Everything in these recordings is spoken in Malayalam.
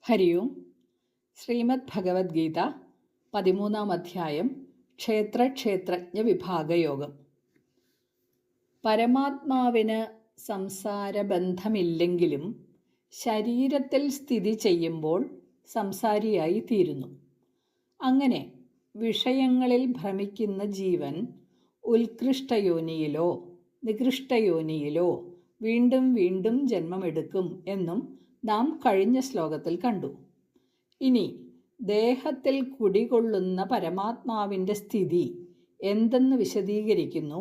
ഹരി ഓം. ശ്രീമദ് ഭഗവത്ഗീത 13-ാം അധ്യായം ക്ഷേത്രജ്ഞ വിഭാഗയോഗം. പരമാത്മാവിന് സംസാരബന്ധമില്ലെങ്കിലും ശരീരത്തിൽ സ്ഥിതി ചെയ്യുമ്പോൾ സംസാരിയായി തീരുന്നു. അങ്ങനെ വിഷയങ്ങളിൽ ഭ്രമിക്കുന്ന ജീവൻ ഉത്കൃഷ്ടയോനിയിലോ നികൃഷ്ടയോനിയിലോ വീണ്ടും വീണ്ടും ജന്മമെടുക്കും എന്നും നാം കഴിഞ്ഞ ശ്ലോകത്തിൽ കണ്ടു. ഇനി ദേഹത്തിൽ കുടികൊള്ളുന്ന പരമാത്മാവിൻ്റെ സ്ഥിതി എന്തെന്ന് വിശദീകരിക്കുന്നു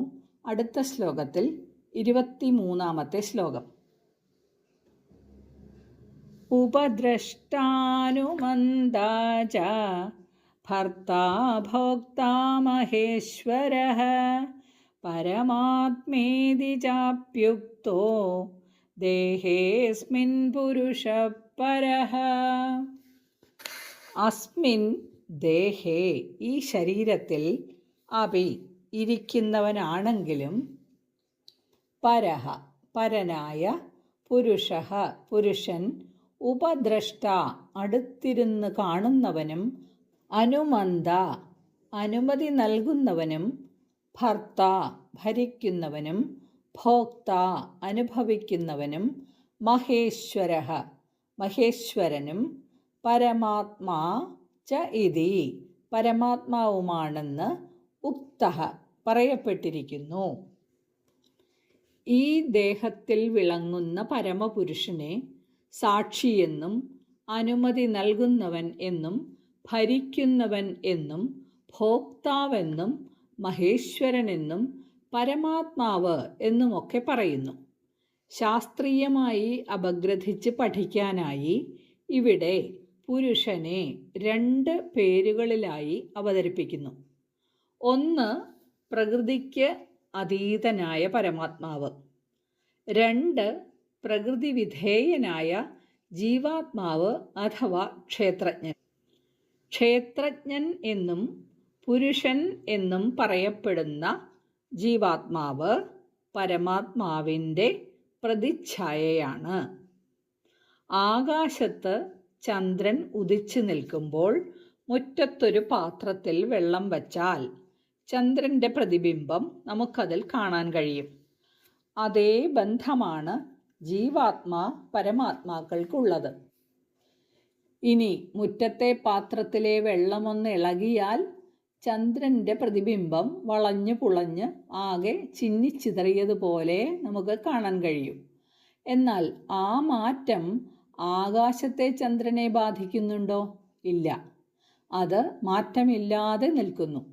അടുത്ത ശ്ലോകത്തിൽ 23-ാമത്തെ ശ്ലോകം. ഉപദ്രഷ്ടാനുമന്താ ച ഭർത്താ ഭോക്താ മഹേശ്വരഃ പരമാത്മേതി ചാപ്യുക്തോ ദേഹേസ്മിൻ പുരുഷഃ പരഃ. അസ്മിൻ ദേഹേ, ഈ ശരീരത്തിൽ, അപി ഇരിക്കുന്നവനാണെങ്കിലും, പരഃ പരനായ, പുരുഷഃ പുരുഷൻ, ഉപദ്രഷ്ട അടുത്തിരുന്ന് കാണുന്നവനും, അനുമന്ത അനുമതി നൽകുന്നവനും, ഭർത്ത ഭരിക്കുന്നവനും, ഭോക്ത അനുഭവിക്കുന്നവനും, മഹേശ്വരഃ മഹേശ്വരനും, പരമാത്മാ ച ഇതി പരമാത്മാവുമാണെന്ന് ഉക്തഃ പറയപ്പെട്ടിരിക്കുന്നു. ഈ ദേഹത്തിൽ വിളങ്ങുന്ന പരമപുരുഷനെ സാക്ഷിയെന്നും അനുമതി നൽകുന്നവൻ എന്നും ഭരിക്കുന്നവൻ എന്നും ഭോക്താവെന്നും മഹേശ്വരനെന്നും പരമാത്മാവ് എന്നുമൊക്കെ പറയുന്നു. ശാസ്ത്രീയമായി അപഗ്രഥിച്ച് പഠിക്കാനായി ഇവിടെ പുരുഷനെ 2 പേരുകളിലായി അവതരിപ്പിക്കുന്നു. ഒന്ന്, പ്രകൃതിക്ക് അതീതനായ പരമാത്മാവ്. 2, പ്രകൃതി വിധേയനായ ജീവാത്മാവ് അഥവാ ക്ഷേത്രജ്ഞൻ. ക്ഷേത്രജ്ഞൻ എന്നും പുരുഷൻ എന്നും പറയപ്പെടുന്ന ജീവാത്മാവ് പരമാത്മാവിൻ്റെ പ്രതിച്ഛായയാണ്. ആകാശത്ത് ചന്ദ്രൻ ഉദിച്ചു നിൽക്കുമ്പോൾ മുറ്റത്തൊരു പാത്രത്തിൽ വെള്ളം വച്ചാൽ ചന്ദ്രൻ്റെ പ്രതിബിംബം നമുക്കതിൽ കാണാൻ കഴിയും. അതേ ബന്ധമാണ് ജീവാത്മാ പരമാത്മാക്കൾക്കുള്ളത്. ഇനി മുറ്റത്തെ പാത്രത്തിലെ വെള്ളമൊന്ന് ഇളകിയാൽ ചന്ദ്രൻ്റെ പ്രതിബിംബം വളഞ്ഞു പുളഞ്ഞ് ആകെ ചിന്നിച്ചിതറിയതുപോലെ നമുക്ക് കാണാൻ കഴിയും. എന്നാൽ ആ മാറ്റം ആകാശത്തെ ചന്ദ്രനെ ബാധിക്കുന്നുണ്ടോ? ഇല്ല, അത് മാറ്റമില്ലാതെ നിൽക്കുന്നു.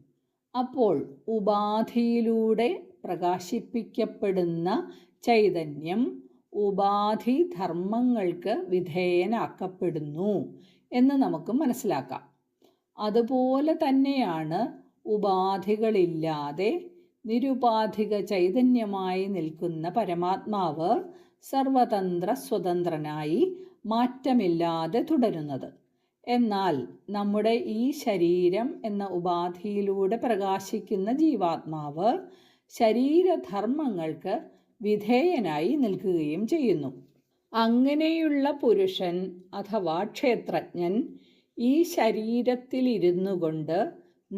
അപ്പോൾ ഉപാധിയിലൂടെ പ്രകാശിപ്പിക്കപ്പെടുന്ന ചൈതന്യം ഉപാധി ധർമ്മങ്ങൾക്ക് വിധേയനാക്കപ്പെടുന്നു എന്ന് നമുക്ക് മനസ്സിലാക്കാം. അതുപോലെ തന്നെയാണ് ഉപാധികളില്ലാതെ നിരുപാധിക ചൈതന്യമായി നിൽക്കുന്ന പരമാത്മാവ് സർവതന്ത്ര സ്വതന്ത്രനായി മാറ്റമില്ലാതെ തുടരുന്നത്. എന്നാൽ നമ്മുടെ ഈ ശരീരം എന്ന ഉപാധിയിലൂടെ പ്രകാശിക്കുന്ന ജീവാത്മാവ് ശരീരധർമ്മങ്ങൾക്ക് വിധേയനായി നിൽക്കുകയും ചെയ്യുന്നു. അങ്ങനെയുള്ള പുരുഷൻ അഥവാ ക്ഷേത്രജ്ഞൻ ഈ ശരീരത്തിലിരുന്നു കൊണ്ട്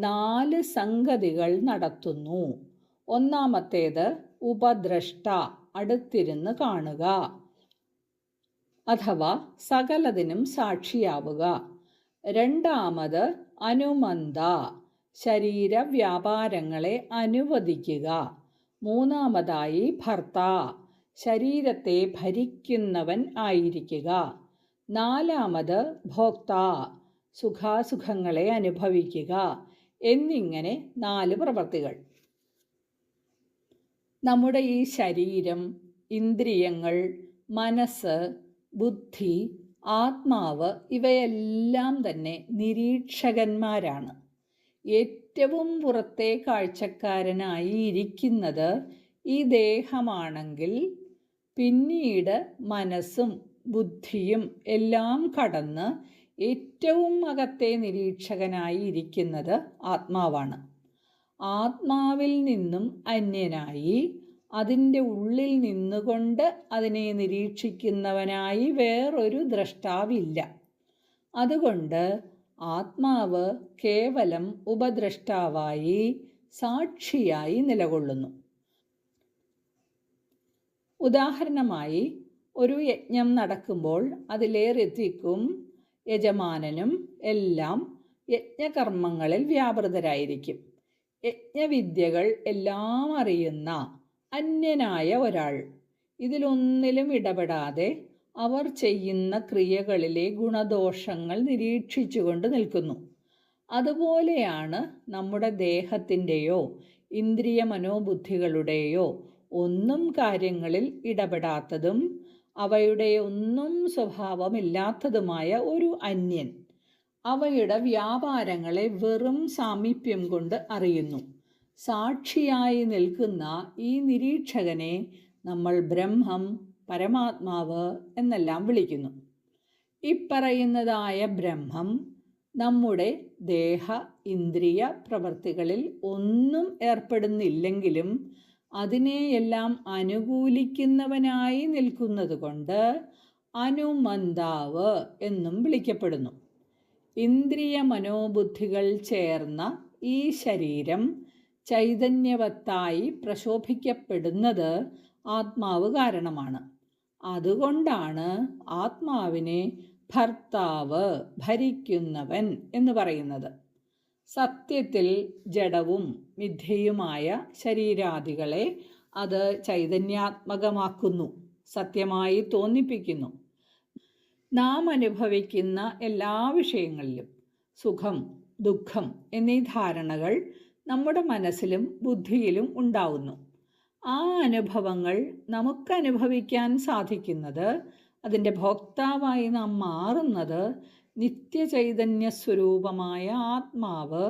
4 സംഗതികൾ നടത്തുന്നു. ഒന്നാമത്തേത് ഉപദ്രഷ്ട, അടുത്തിരുന്ന് കാണുക അഥവാ സകലതിനും സാക്ഷിയാവുക. രണ്ടാമത് അനുമന്ത, ശരീര വ്യാപാരങ്ങളെ അനുവദിക്കുക. മൂന്നാമതായി ഭർത്ത, ശരീരത്തെ ഭരിക്കുന്നവൻ ആയിരിക്കുക. നാലാമത് ഭോക്ത, സുഖാസുഖങ്ങളെ അനുഭവിക്കുക. എന്നിങ്ങനെ 4 പ്രവൃത്തികൾ. നമ്മുടെ ഈ ശരീരം, ഇന്ദ്രിയങ്ങൾ, മനസ്സ്, ബുദ്ധി, ആത്മാവ് ഇവയെല്ലാം തന്നെ നിരീക്ഷകന്മാരാണ്. ഏറ്റവും പുറത്തെ കാഴ്ചക്കാരനായി ഇരിക്കുന്നത് ഈ ദേഹമാണെങ്കിൽ പിന്നീട് മനസ്സും ബുദ്ധിയും എല്ലാം കടന്ന് ഏറ്റവും അകത്തെ നിരീക്ഷകനായി ഇരിക്കുന്നത് ആത്മാവാണ്. ആത്മാവിൽ നിന്നും അന്യനായി അതിൻ്റെ ഉള്ളിൽ നിന്നുകൊണ്ട് അതിനെ നിരീക്ഷിക്കുന്നവനായി വേറൊരു ദ്രഷ്ടാവില്ല. അതുകൊണ്ട് ആത്മാവ് കേവലം ഉപദ്രഷ്ടാവായി, സാക്ഷിയായി നിലകൊള്ളുന്നു. ഉദാഹരണമായി, ഒരു യജ്ഞം നടക്കുമ്പോൾ അതിലെ ഋത്വിക്കും യജമാനനും എല്ലാം യജ്ഞകർമ്മങ്ങളിൽ വ്യാപൃതരായിരിക്കും. യജ്ഞവിദ്യകൾ എല്ലാം അറിയുന്ന അന്യനായ ഒരാൾ ഇതിലൊന്നിലും ഇടപെടാതെ അവർ ചെയ്യുന്ന ക്രിയകളിലെ ഗുണദോഷങ്ങൾ നിരീക്ഷിച്ചുകൊണ്ട് നിൽക്കുന്നു. അതുപോലെയാണ് നമ്മുടെ ദേഹത്തിൻ്റെയോ ഇന്ദ്രിയ മനോബുദ്ധികളുടെയോ ഒന്നും കാര്യങ്ങളിൽ ഇടപെടാത്തതും അവയുടെ ഒന്നും സ്വഭാവമില്ലാത്തതുമായ ഒരു അന്യൻ അവയുടെ വ്യാപാരങ്ങളെ വെറും സാമീപ്യം കൊണ്ട് അറിയുന്നു. സാക്ഷിയായി നിൽക്കുന്ന ഈ നിരീക്ഷകനെ നമ്മൾ ബ്രഹ്മം, പരമാത്മാവ് എന്നെല്ലാം വിളിക്കുന്നു. ഇപ്പറയുന്നതായ ബ്രഹ്മം നമ്മുടെ ദേഹ ഇന്ദ്രിയ പ്രവൃത്തികളിൽ ഒന്നും ഏർപ്പെടുന്നില്ലെങ്കിലും അതിനെയെല്ലാം അനുകൂലിക്കുന്നവനായി നിൽക്കുന്നതുകൊണ്ട് അനുമന്താവ് എന്നും വിളിക്കപ്പെടുന്നു. ഇന്ദ്രിയ മനോബുദ്ധികൾ ചേർന്ന ഈ ശരീരം ചൈതന്യവത്തായി പ്രശോഭിക്കപ്പെടുന്നത് ആത്മാവ് കാരണമാണ്. അതുകൊണ്ടാണ് ആത്മാവിനെ ഭർത്താവ്, ഭരിക്കുന്നവൻ എന്ന് പറയുന്നത്. സത്യത്തിൽ ജഡവും മിഥ്യയുമായ ശരീരാദികളെ അത് ചൈതന്യാത്മകമാക്കുന്നു, സത്യമായി തോന്നിപ്പിക്കുന്നു. നാം അനുഭവിക്കുന്ന എല്ലാ വിഷയങ്ങളിലും സുഖം, ദുഃഖം എന്നീ ധാരണകൾ നമ്മുടെ മനസ്സിലും ബുദ്ധിയിലും ഉണ്ടാവുന്നു. ആ അനുഭവങ്ങൾ നമുക്കനുഭവിക്കാൻ സാധിക്കുന്നത്, അതിൻ്റെ ഭോക്താവായി നാം മാറുന്നത് നിത്യചൈതന്യ സ്വരൂപമായ ആത്മാവ്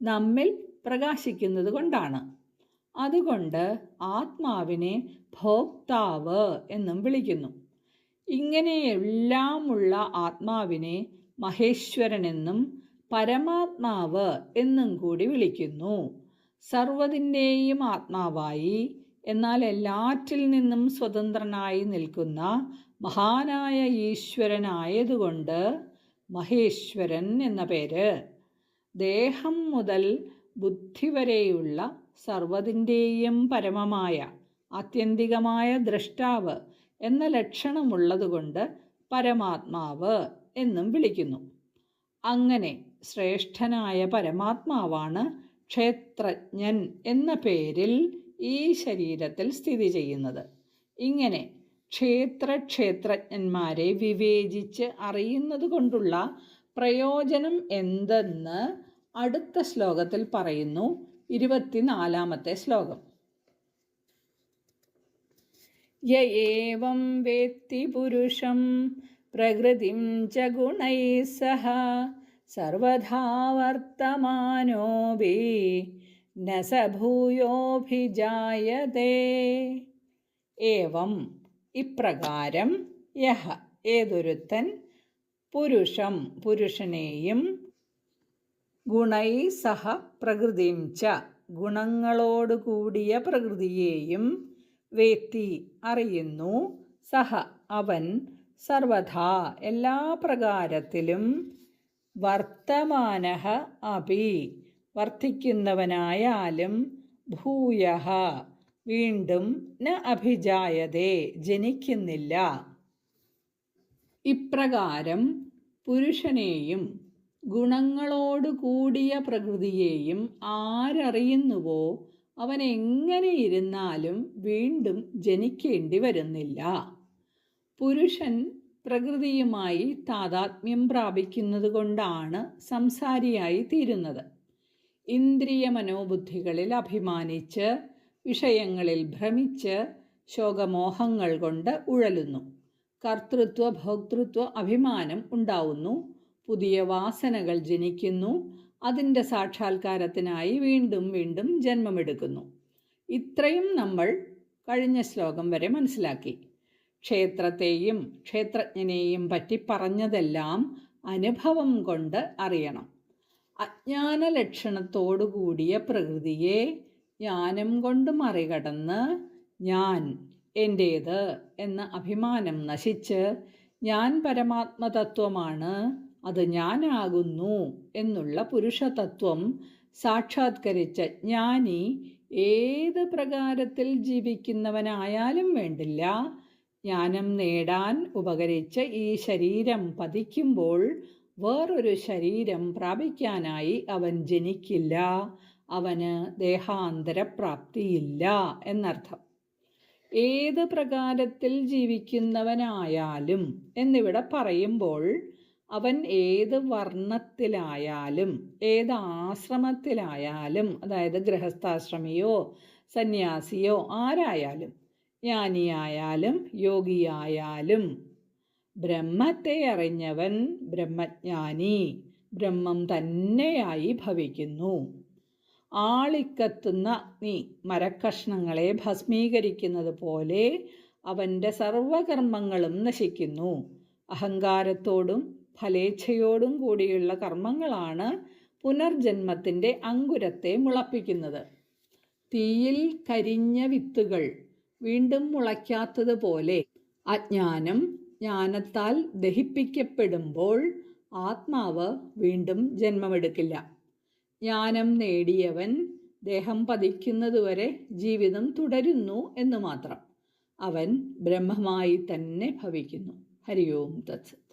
നമ്മിൽ പ്രകാശിക്കുന്നത് കൊണ്ടാണ്. അതുകൊണ്ട് ആത്മാവിനെ ഭോക്താവ് എന്നും വിളിക്കുന്നു. ഇങ്ങനെയെല്ലാമുള്ള ആത്മാവിനെ മഹേശ്വരനെന്നും പരമാത്മാവ് എന്നും കൂടി വിളിക്കുന്നു. സർവ്വതിൻ്റെയും ആത്മാവായി, എന്നാൽ എല്ലാറ്റിൽ നിന്നും സ്വതന്ത്രനായി നിൽക്കുന്ന മഹാനായ ഈശ്വരനായതുകൊണ്ട് മഹേശ്വരൻ എന്ന പേര്. ദേഹം മുതൽ ബുദ്ധി വരെയുള്ള സർവ്വതിൻ്റെയും പരമമായ ആത്യന്തികമായ ദ്രഷ്ടാവ് എന്ന ലക്ഷണമുള്ളതുകൊണ്ട് പരമാത്മാവ് എന്നും വിളിക്കുന്നു. അങ്ങനെ ശ്രേഷ്ഠനായ പരമാത്മാവാണ് ക്ഷേത്രജ്ഞൻ എന്ന പേരിൽ ഈ ശരീരത്തിൽ സ്ഥിതി ചെയ്യുന്നത്. ഇങ്ങനെ ക്ഷേത്രജ്ഞന്മാരെ വിവേചിച്ച് അറിയുന്നത് കൊണ്ടുള്ള പ്രയോജനം എന്തെന്ന് അടുത്ത ശ്ലോകത്തിൽ പറയുന്നു. 24-ാമത്തെ ശ്ലോകം. യ ഏവം വേത്തി പുരുഷം പ്രകൃതിം ച ഗുണൈഃ സഹ സർവഥാ വർത്തമാനോപി ന സ ഭൂയോഭിജായതേ. ഏവം ഇപ്രകാരം, യഹ ഏതൊരുത്തൻ, പുരുഷം പുരുഷനെയും, ഗുണൈ സഹ പ്രകൃതിം ച ഗുണങ്ങളോടുകൂടിയ പ്രകൃതിയെയും, വേത്തി അറിയുന്നു, സഹ അവൻ, സർവഥാ എല്ലാ പ്രകാരത്തിലും, വർത്തമാനഃ അപി വർത്തിക്കുന്നവനായാലും, ഭൂയഃ വീണ്ടും, ന അഭിജായതേ ജനിക്കുന്നില്ല. ഇപ്രകാരം പുരുഷനെയും ഗുണങ്ങളോടുകൂടിയ പ്രകൃതിയെയും ആരറിയുന്നുവോ അവൻ എങ്ങനെ ഇരുന്നാലും വീണ്ടും ജനിക്കേണ്ടി വരുന്നില്ല. പുരുഷൻ പ്രകൃതിയുമായി താതാത്മ്യം പ്രാപിക്കുന്നത് കൊണ്ടാണ് സംസാരിയായി തീരുന്നത്. ഇന്ദ്രിയ മനോബുദ്ധികളിൽ അഭിമാനിച്ച് വിഷയങ്ങളിൽ ഭ്രമിച്ച് ശോകമോഹങ്ങൾ കൊണ്ട് ഉഴലുന്നു. കർത്തൃത്വ ഭോക്തൃത്വ അഭിമാനം ഉണ്ടാവുന്നു. പുതിയ വാസനകൾ ജനിക്കുന്നു. അതിൻ്റെ സാക്ഷാത്കാരത്തിനായി വീണ്ടും വീണ്ടും ജന്മമെടുക്കുന്നു. ഇത്രയും നമ്മൾ കഴിഞ്ഞ ശ്ലോകം വരെ മനസ്സിലാക്കി. ക്ഷേത്രത്തെയും ക്ഷേത്രജ്ഞനെയും പറ്റി പറഞ്ഞതെല്ലാം അനുഭവം കൊണ്ട് അറിയണം. അജ്ഞാന ലക്ഷണത്തോടുകൂടിയ പ്രകൃതിയെ ജ്ഞാനം കൊണ്ട് മറികടന്ന് ഞാൻ, എൻ്റേത് എന്ന അഭിമാനം നശിച്ച് ഞാൻ പരമാത്മതത്വമാണ്, അത് ഞാനാകുന്നു എന്നുള്ള പുരുഷതത്വം സാക്ഷാത്കരിച്ച ജ്ഞാനി ഏത് പ്രകാരത്തിൽ ജീവിക്കുന്നവനായാലും വേണ്ടില്ല, ജ്ഞാനം നേടാൻ ഉപകരിച്ച ഈ ശരീരം പതിക്കുമ്പോൾ വേറൊരു ശരീരം പ്രാപിക്കാനായി അവൻ ജനിക്കില്ല, അവന് ദേഹാന്തരപ്രാപ്തിയില്ല എന്നർത്ഥം. ഏത് പ്രകാരത്തിൽ ജീവിക്കുന്നവനായാലും എന്നിവിടെ പറയുമ്പോൾ അവൻ ഏത് വർണ്ണത്തിലായാലും ഏത് ആശ്രമത്തിലായാലും, അതായത് ഗൃഹസ്ഥാശ്രമിയോ സന്യാസിയോ ആരായാലും, ജ്ഞാനിയായാലും യോഗിയായാലും, ബ്രഹ്മത്തെ അറിഞ്ഞവൻ ബ്രഹ്മജ്ഞാനി ബ്രഹ്മം തന്നെയായി ഭവിക്കുന്നു. ആളിക്കത്തുന്ന അഗ്നി മരക്കഷ്ണങ്ങളെ ഭസ്മീകരിക്കുന്നത് പോലെ അവൻ്റെ സർവകർമ്മങ്ങളും നശിക്കുന്നു. അഹങ്കാരത്തോടും ഫലേച്ഛയോടും കൂടിയുള്ള കർമ്മങ്ങളാണ് പുനർജന്മത്തിൻ്റെ അങ്കുരത്തെ മുളപ്പിക്കുന്നത്. തീയിൽ കരിഞ്ഞ വിത്തുകൾ വീണ്ടും മുളയ്ക്കാത്തതുപോലെ അജ്ഞാനം ജ്ഞാനത്താൽ ദഹിപ്പിക്കപ്പെടുമ്പോൾ ആത്മാവ് വീണ്ടും ജന്മമെടുക്കില്ല. ജ്ഞാനം നേടിയവൻ ദേഹം പതിക്കുന്നതുവരെ ജീവിതം തുടരുന്നു എന്ന് മാത്രം. അവൻ ബ്രഹ്മമായി തന്നെ ഭവിക്കുന്നു. ഹരി ഓം തത്സത്.